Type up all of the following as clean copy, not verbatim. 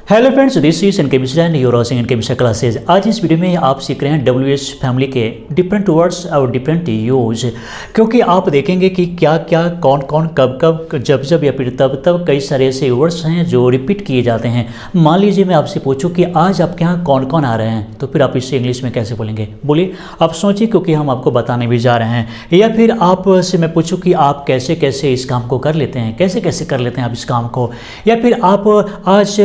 Hello friends, this is N chemistry and you're watching N chemistry classes. आज इस video में आप सीख रहे हैं WH फैमिली के डिफरेंट वर्ड्स और डिफरेंट यूज, क्योंकि आप देखेंगे कि क्या क्या कौन कौन कब कब जब जब या फिर तब तब कई सारे ऐसे वर्ड्स हैं जो रिपीट किए जाते हैं। मान लीजिए मैं आपसे पूछूं कि आज आपके यहाँ कौन कौन आ रहे हैं, तो फिर आप इससे इंग्लिश में कैसे बोलेंगे? बोलिए, आप सोचिए, क्योंकि हम आपको बताने भी जा रहे हैं। या फिर आपसे मैं पूछूँ कि आप कैसे कैसे इस काम को कर लेते हैं, कैसे कैसे कर लेते हैं आप इस काम को, या फिर आप आज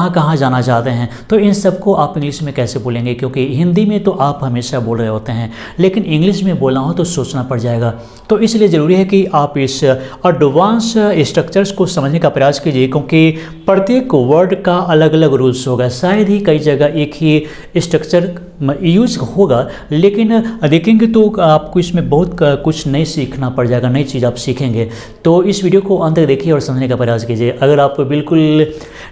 कहाँ जाना चाहते हैं, तो इन सब को आप इंग्लिश में कैसे बोलेंगे? क्योंकि हिंदी में तो आप हमेशा बोल रहे होते हैं, लेकिन इंग्लिश में बोलना हो तो सोचना पड़ जाएगा। तो इसलिए ज़रूरी है कि आप इस एडवांस स्ट्रक्चर्स को समझने का प्रयास कीजिए, क्योंकि प्रत्येक वर्ड का अलग अलग रूल्स होगा। शायद ही कई जगह एक ही स्ट्रक्चर यूज होगा, लेकिन देखेंगे तो आपको इसमें बहुत कुछ नई सीखना पड़ जाएगा, नई चीज़ आप सीखेंगे। तो इस वीडियो को अंत तक देखिए और समझने का प्रयास कीजिए। अगर आप बिल्कुल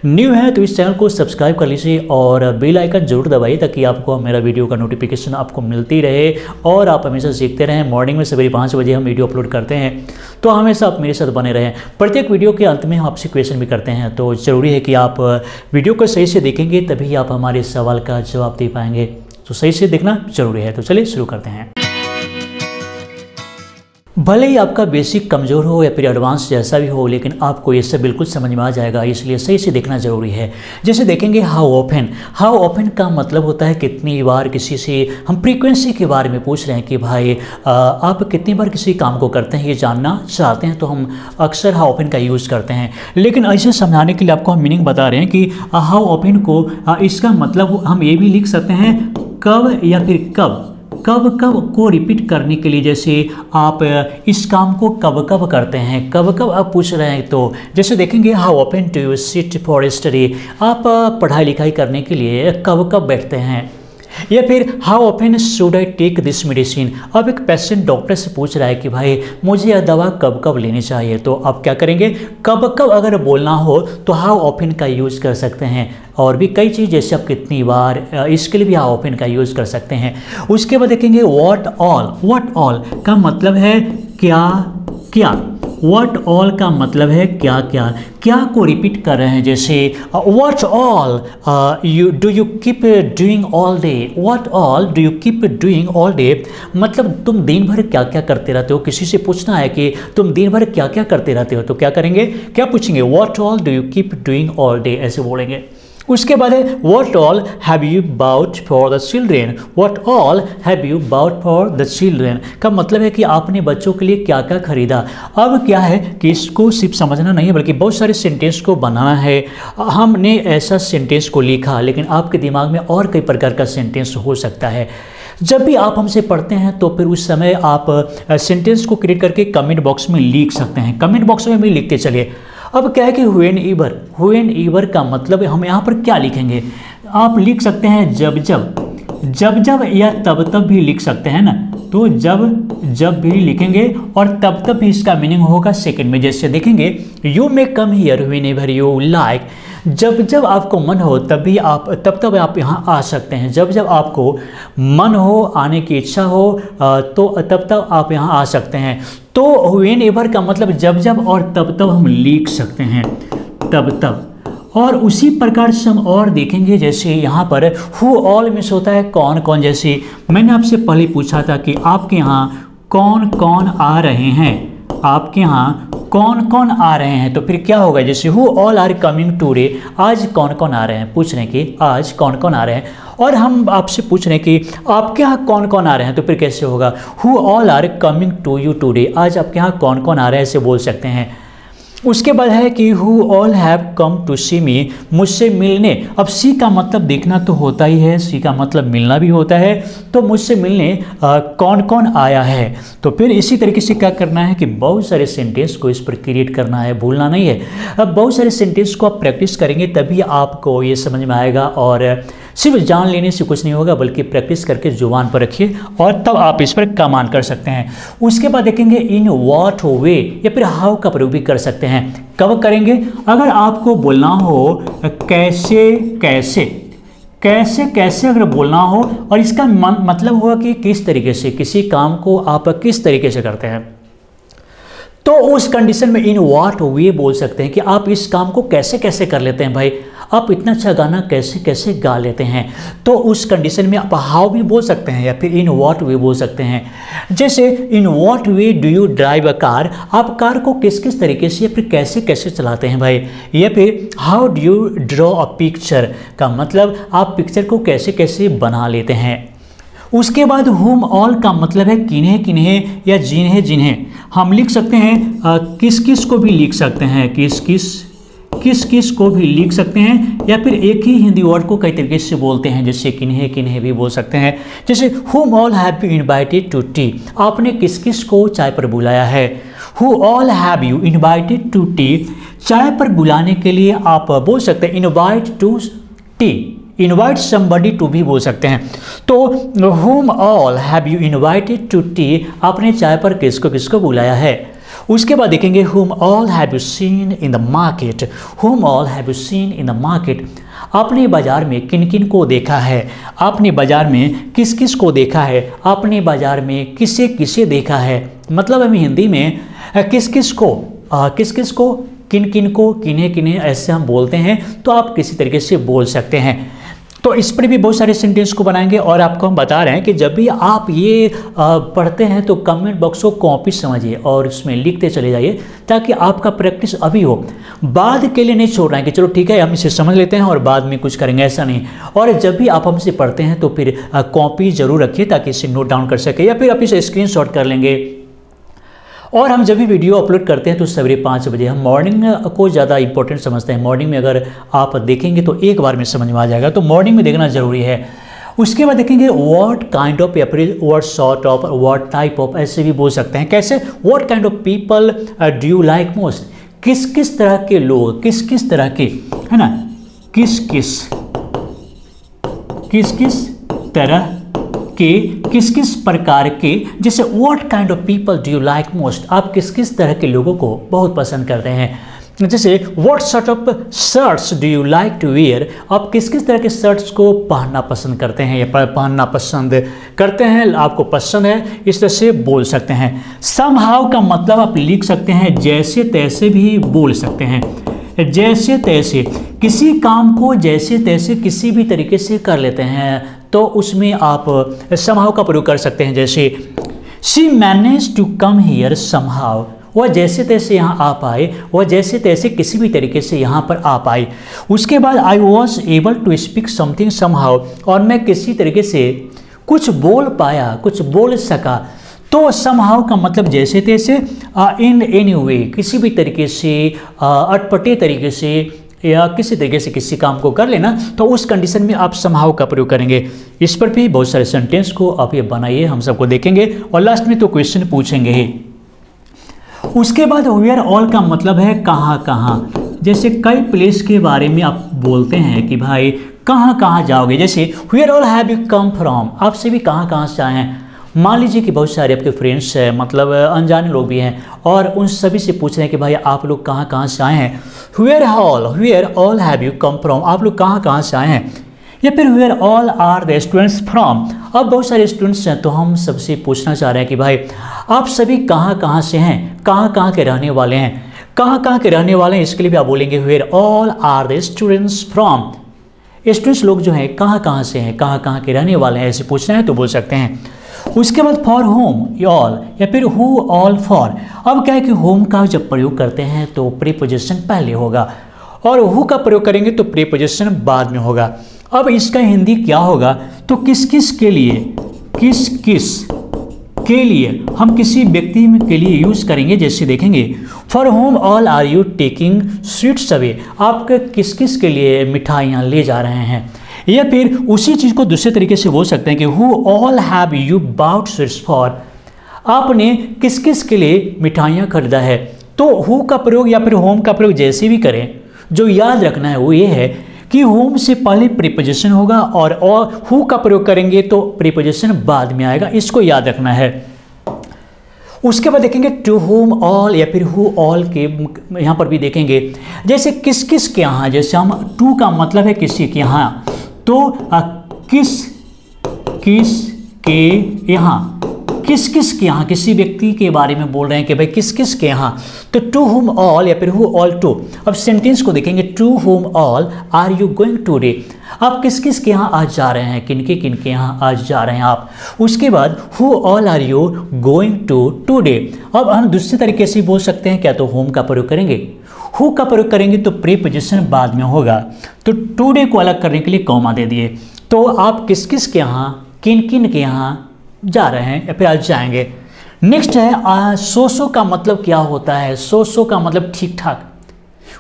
न्यू है तो इस चैनल को सब्सक्राइब कर लीजिए और बेल आइकन जरूर दबाइए, ताकि आपको मेरा वीडियो का नोटिफिकेशन आपको मिलती रहे और आप हमेशा सीखते रहें। मॉर्निंग में सवेरे 5 बजे हम वीडियो अपलोड करते हैं, तो हमेशा आप मेरे साथ बने रहें। प्रत्येक वीडियो के अंत में हम आपसे क्वेश्चन भी करते हैं, तो ज़रूरी है कि आप वीडियो को सही से देखेंगे, तभी आप हमारे सवाल का जवाब दे पाएंगे। तो सही से देखना जरूरी है। तो चलिए शुरू करते हैं। भले ही आपका बेसिक कमज़ोर हो या फिर एडवांस जैसा भी हो, लेकिन आपको ये सब बिल्कुल समझ में आ जाएगा, इसलिए सही से देखना ज़रूरी है। जैसे देखेंगे हाउ ओपन का मतलब होता है कितनी बार किसी से हम फ्रीक्वेंसी के बारे में पूछ रहे हैं कि भाई आप कितनी बार किसी काम को करते हैं, ये जानना चाहते हैं, तो हम अक्सर हाउ ओपन का यूज़ करते हैं। लेकिन ऐसे समझाने के लिए आपको हम मीनिंग बता रहे हैं कि हाउ ओपन को इसका मतलब हम ये भी लिख सकते हैं कब या फिर कब को रिपीट करने के लिए। जैसे आप इस काम को कब कब करते हैं, कब कब आप पूछ रहे हैं, तो जैसे देखेंगे how often do you sit for study, आप पढ़ाई लिखाई करने के लिए कब कब बैठते हैं। या फिर how often should I take this medicine, अब एक पेशेंट डॉक्टर से पूछ रहा है कि भाई मुझे यह दवा कब कब लेनी चाहिए, तो आप क्या करेंगे? कब कब अगर बोलना हो तो हाउ ओपन का यूज़ कर सकते हैं। और भी कई चीज़, जैसे आप कितनी बार, इसके लिए भी हाउ ओपन का यूज़ कर सकते हैं। उसके बाद देखेंगे व्हाट ऑल का मतलब है क्या। व्हाट ऑल का मतलब है क्या को रिपीट कर रहे हैं। जैसे what all do you keep doing all day, what all do you keep doing all day, मतलब तुम दिन भर क्या क्या करते रहते हो। किसी से पूछना है कि तुम दिन भर क्या क्या करते रहते हो, तो क्या करेंगे, क्या पूछेंगे? What all do you keep doing all day, ऐसे बोलेंगे। उसके बाद है what all have you bought for the children, what all have you bought for the children का मतलब है कि आपने बच्चों के लिए क्या क्या खरीदा। अब क्या है कि इसको सिर्फ समझना नहीं है, बल्कि बहुत सारे सेंटेंस को बनाना है। हमने ऐसा सेंटेंस को लिखा, लेकिन आपके दिमाग में और कई प्रकार का सेंटेंस हो सकता है। जब भी आप हमसे पढ़ते हैं तो फिर उस समय आप सेंटेंस को क्रिएट करके कमेंट बॉक्स में लिख सकते हैं। कमेंट बॉक्स में भी लिखते चलिए। अब क्या है कि व्हेन एवर का मतलब हम यहाँ पर क्या लिखेंगे? आप लिख सकते हैं जब जब या तब तब भी लिख सकते हैं ना, तो जब भी लिखेंगे और तब तब भी इसका मीनिंग होगा सेकंड में। जैसे देखेंगे you may come here when ever you like, जब आपको मन हो तब आप यहाँ आ सकते हैं। जब आपको मन हो, आने की इच्छा हो, तो तब आप यहाँ आ सकते हैं। तो व्हेन एवर का मतलब जब और तब हम लिख सकते हैं, तब। और उसी प्रकार से हम और देखेंगे, जैसे यहाँ पर हु ऑल में होता है कौन। जैसे मैंने आपसे पहले पूछा था कि आपके यहाँ कौन कौन आ रहे हैं, आपके यहाँ कौन कौन आ रहे हैं, तो फिर क्या होगा? जैसे who all are coming today, आज कौन कौन आ रहे हैं, पूछ रहे हैं कि आज कौन कौन आ रहे हैं। और हम आपसे पूछ रहे हैं कि आपके यहाँ कौन कौन आ रहे हैं, तो फिर कैसे होगा? Who all are coming to you today, आज आपके यहाँ कौन कौन आ रहे हैं, ऐसे बोल सकते हैं। उसके बाद है कि who all have come to see me, मुझसे मिलने। अब सी का मतलब देखना तो होता ही है, सी का मतलब मिलना भी होता है, तो मुझसे मिलने कौन कौन आया है। तो फिर इसी तरीके से क्या करना है कि बहुत सारे सेंटेंस को इस पर क्रिएट करना है, भूलना नहीं है। अब बहुत सारे सेंटेंस को आप प्रैक्टिस करेंगे, तभी आपको ये समझ में आएगा। और सिर्फ जान लेने से कुछ नहीं होगा, बल्कि प्रैक्टिस करके जुबान पर रखिए और तब आप इस पर कमांड कर सकते हैं। उसके बाद देखेंगे इन व्हाट वे या फिर हाउ का प्रयोग भी कर सकते हैं। कब करेंगे? अगर आपको बोलना हो कैसे अगर बोलना हो, और इसका मतलब होगा कि किस तरीके से, किसी काम को आप किस तरीके से करते हैं, तो उस कंडीशन में इन व्हाट वे बोल सकते हैं कि आप इस काम को कैसे कैसे कर लेते हैं भाई। आप इतना अच्छा गाना कैसे कैसे गा लेते हैं। तो उस कंडीशन में आप हाउ भी बोल सकते हैं या फिर इन व्हाट वे बोल सकते हैं। जैसे in what way do you drive a car, आप कार को किस किस तरीके से या फिर कैसे कैसे चलाते हैं भाई। या फिर how do you draw a picture का मतलब आप पिक्चर को कैसे कैसे बना लेते हैं। उसके बाद हुम ऑल का मतलब है किन्हें किन्हें या जिन्हें जिन्हें। हम लिख सकते हैं किस किस को भी लिख सकते हैं, किस किस को भी लिख सकते हैं, या फिर एक ही हिंदी वर्ड को कई तरीके से बोलते हैं, जैसे किन्हें किन्हें भी बोल सकते हैं। जैसे whom all have you invited to tea, आपने किस किस को चाय पर बुलाया है। Who all have you invited to tea, चाय पर बुलाने के लिए आप बोल सकते हैं invite to tea, invite somebody to भी बोल सकते हैं। तो whom all have you invited to tea, आपने चाय पर किसको किसको बुलाया है। उसके बाद देखेंगे whom all have you seen in the market, whom all have you seen in the market, आपने बाजार में किन किन को देखा है, आपने बाजार में किस किस को देखा है, आपने बाजार में किसे किसे देखा है। मतलब हम हिंदी में किस किस को किन किन को किन्हें किन्हें ऐसे हम बोलते हैं, तो आप किसी तरीके से बोल सकते हैं। तो इस पर भी बहुत सारे सेंटेंस को बनाएंगे और आपको हम बता रहे हैं कि जब भी आप ये पढ़ते हैं तो कमेंट बॉक्स को कॉपी समझिए और उसमें लिखते चले जाइए, ताकि आपका प्रैक्टिस अभी हो, बाद के लिए नहीं छोड़ रहे हैं कि चलो ठीक है हम इसे समझ लेते हैं और बाद में कुछ करेंगे, ऐसा नहीं। और जब भी आप हमसे पढ़ते हैं तो फिर कॉपी जरूर रखिए ताकि इसे नोट डाउन कर सके, या फिर आप इसे स्क्रीनशॉट कर लेंगे। और हम जब भी वीडियो अपलोड करते हैं तो सवेरे 5 बजे, हम मॉर्निंग को ज़्यादा इंपॉर्टेंट समझते हैं। मॉर्निंग में अगर आप देखेंगे तो एक बार में समझ में आ जाएगा, तो मॉर्निंग में देखना ज़रूरी है। उसके बाद देखेंगे व्हाट काइंड ऑफ या फिर what sort of, what type of, ऐसे भी बोल सकते हैं। कैसे, what kind of people do you like most, किस किस तरह के लोग, किस किस तरह के, है ना, किस किस तरह के, किस किस प्रकार के। जैसे what kind of people do you like most, आप किस किस तरह के लोगों को बहुत पसंद करते हैं। जैसे what sort of shirts do you like to wear, आप किस किस तरह के शर्ट्स को पहनना पसंद करते हैं या पहनना पसंद करते हैं, आपको पसंद है, इस तरह से बोल सकते हैं। समहाउ का मतलब आप लिख सकते हैं जैसे तैसे भी बोल सकते हैं, जैसे तैसे, किसी काम को जैसे तैसे किसी भी तरीके से कर लेते हैं, तो उसमें आप समहाउ का प्रयोग कर सकते हैं। जैसे she manage to come here somehow, वह जैसे तैसे यहाँ आ पाए, वह जैसे तैसे किसी भी तरीके से यहाँ पर आ पाए। उसके बाद I was able to speak something somehow, और मैं किसी तरीके से कुछ बोल पाया, कुछ बोल सका। तो समहाउ का मतलब जैसे तैसे, इन एनी वे, किसी भी तरीके से, अटपटे तरीके से, या किसी तरीके से किसी काम को कर लेना, तो उस कंडीशन में आप समहाउ का प्रयोग करेंगे। इस पर भी बहुत सारे सेंटेंस को आप ये बनाइए, हम सबको देखेंगे और लास्ट में तो क्वेश्चन पूछेंगे ही। उसके बाद वेयर ऑल का मतलब है कहाँ कहाँ। जैसे कई प्लेस के बारे में आप बोलते हैं कि भाई कहाँ कहाँ जाओगे। जैसे where all have you come from, आप सभी कहाँ कहाँ से आए हैं। मान लीजिए कि बहुत सारे आपके फ्रेंड्स हैं, मतलब अनजाने लोग भी हैं, और उन सभी से पूछ रहे हैं कि भाई आप लोग कहाँ कहाँ से आए हैं। Where all have you come from, आप लोग कहाँ कहाँ से आए हैं। या फिर where all are the students from, अब बहुत सारे स्टूडेंट्स हैं तो हम सबसे पूछना चाह रहे हैं कि भाई आप सभी कहाँ कहाँ से हैं, कहाँ कहाँ के रहने वाले हैं। कहाँ कहाँ के रहने वाले हैं, इसके लिए भी आप बोलेंगे where all are the students from, students लोग जो हैं कहाँ कहाँ से हैं, कहाँ कहाँ के रहने वाले हैं, ऐसे पूछना है तो बोल सकते हैं। उसके बाद फॉर होम ऑल, या फिर हु ऑल फॉर। अब क्या है कि होम का जब प्रयोग करते हैं तो प्रीपोजिशन पहले होगा, और हु का प्रयोग करेंगे तो प्रीपोजिशन बाद में होगा। अब इसका हिंदी क्या होगा, तो किस किस के लिए, किस किस के लिए हम किसी व्यक्ति के लिए यूज़ करेंगे। जैसे देखेंगे for whom all are you taking sweets away, आप किस किस के लिए मिठाइयाँ ले जा रहे हैं। या फिर उसी चीज़ को दूसरे तरीके से बोल सकते हैं कि who all have you bought sweets for, आपने किस किस के लिए मिठाइयाँ खरीदा है। तो हु का प्रयोग या फिर होम का प्रयोग जैसे भी करें, जो याद रखना है वो ये है कि होम से पहले प्रीपोजिशन होगा और हु का प्रयोग करेंगे तो प्रीपोजिशन बाद में आएगा, इसको याद रखना है। उसके बाद देखेंगे टू होम ऑल या फिर हु ऑल के यहाँ पर भी देखेंगे, जैसे किस किस के यहाँ, जैसे हम टू का मतलब है किसी के यहाँ, तो किस किस के यहाँ किस किस के यहाँ, किसी व्यक्ति के बारे में बोल रहे हैं कि भाई किस किस के यहाँ, तो टू हुम ऑल या फिर हु ऑल टू। अब सेंटेंस को देखेंगे, to whom all are you going today, आप किस किस के यहाँ आज जा रहे हैं, किनके किनके यहाँ आज जा रहे हैं आप। उसके बाद who all are you going to today. अब हम दूसरे तरीके से बोल सकते हैं, क्या तो होम का प्रयोग करेंगे, हु का प्रयोग करेंगे तो प्रीपोजिशन बाद में होगा, तो टुडे को अलग करने के लिए कॉमा दे दिए। तो आप किस किस के यहाँ, किन किन के यहाँ जा रहे हैं या फिर आज जाएंगे। नेक्स्ट है सो का मतलब क्या होता है। सो का मतलब ठीक ठाक,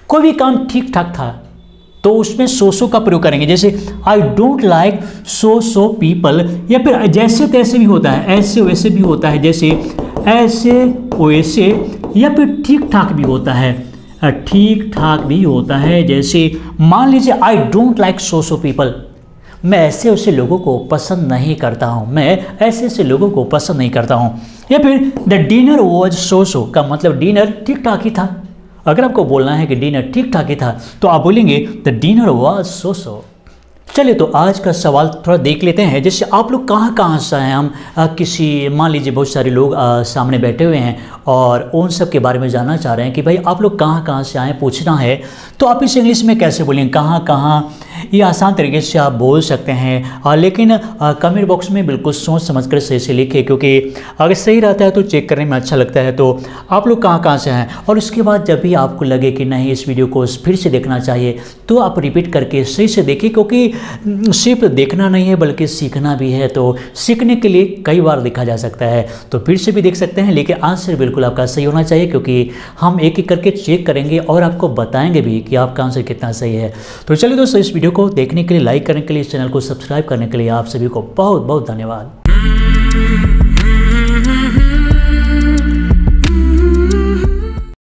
कोई भी काम ठीक ठाक था तो उसमें सो का प्रयोग करेंगे। जैसे I don't like so people, या फिर जैसे तैसे भी होता है, ऐसे वैसे भी होता है, जैसे ऐसे वैसे, या फिर ठीक ठाक भी होता है, ठीक ठाक भी होता है। जैसे मान लीजिए I don't like so people, मैं ऐसे ऐसे लोगों को पसंद नहीं करता हूँ, मैं ऐसे ऐसे लोगों को पसंद नहीं करता हूँ। या फिर द डिनर वॉज सो का मतलब डिनर ठीक ठाक ही था। अगर आपको बोलना है कि डिनर ठीक ठाक ही था तो आप बोलेंगे द डिनर वॉज सो। चलिए तो आज का सवाल थोड़ा देख लेते हैं। जैसे आप लोग कहाँ से आए, हम किसी, मान लीजिए बहुत सारे लोग सामने बैठे हुए हैं और उन सब के बारे में जानना चाह रहे हैं कि भाई आप लोग कहाँ से आए, पूछना है तो आप इसे इंग्लिश में कैसे बोलेंगे, कहाँ। ये आसान तरीके से आप बोल सकते हैं, लेकिन कमेंट बॉक्स में बिल्कुल सोच समझ कर सही से लिखें, क्योंकि अगर सही रहता है तो चेक करने में अच्छा लगता है। तो आप लोग कहाँ से हैं, और उसके बाद जब भी आपको लगे कि नहीं इस वीडियो को फिर से देखना चाहिए तो आप रिपीट करके सही से देखिए, क्योंकि सिर्फ देखना नहीं है बल्कि सीखना भी है। तो सीखने के लिए कई बार देखा जा सकता है, तो फिर से भी देख सकते हैं, लेकिन आंसर बिल्कुल आपका सही होना चाहिए, क्योंकि हम एक एक करके चेक करेंगे और आपको बताएंगे भी कि आपका आंसर कितना सही है। तो चलिए दोस्तों, इस वीडियो को देखने के लिए, लाइक करने के लिए, इस चैनल को सब्सक्राइब करने के लिए आप सभी को बहुत बहुत धन्यवाद।